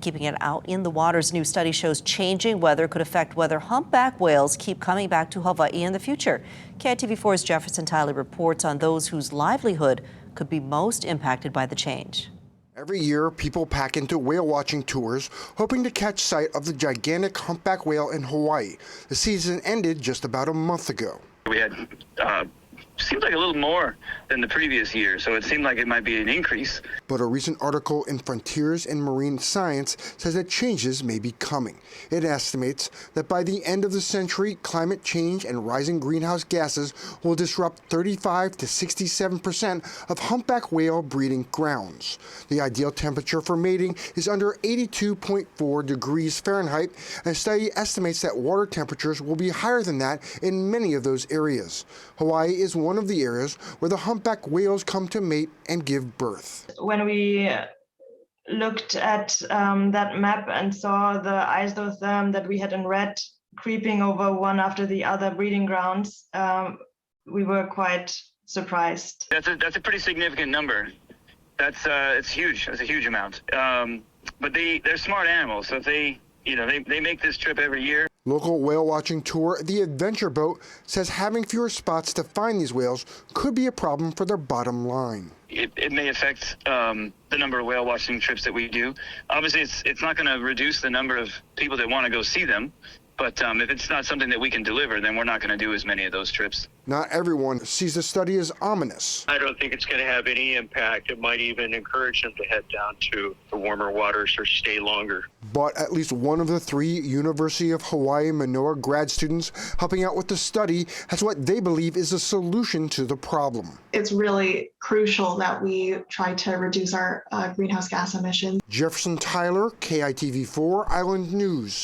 Keeping it out in the waters, new study shows changing weather could affect whether humpback whales keep coming back to Hawaii in the future. KITV4's Jefferson Tyler reports on those whose livelihood could be most impacted by the change. Every year, people pack into whale watching tours, hoping to catch sight of the gigantic humpback whale in Hawaii. The season ended just about a month ago. We had seemed like a little more than the previous year, so it seemed like it might be an increase. But a recent article in Frontiers in Marine Science says that changes may be coming. It estimates that by the end of the century, climate change and rising greenhouse gases will disrupt 35 to 67% of humpback whale breeding grounds. The ideal temperature for mating is under 82.4 degrees Fahrenheit, and a study estimates that water temperatures will be higher than that in many of those areas. Hawaii is one of the areas where the humpback whales come to mate and give birth. When we looked at that map and saw the isotherm that we had in red creeping over one after the other breeding grounds, we were quite surprised. That's a pretty significant number. It's huge. That's a huge amount. But they're smart animals, so if they make this trip every year. Local whale watching tour, the Adventure Boat, says having fewer spots to find these whales could be a problem for their bottom line. It may affect the number of whale watching trips that we do. Obviously, it's not going to reduce the number of people that want to go see them. But if it's not something that we can deliver, then we're not going to do as many of those trips. Not everyone sees the study as ominous. I don't think it's going to have any impact. It might even encourage them to head down to the warmer waters or stay longer. But at least one of the 3 University of Hawaii Manoa grad students helping out with the study has what they believe is a solution to the problem. It's really crucial that we try to reduce our greenhouse gas emissions. Jefferson Tyler, KITV4 Island News.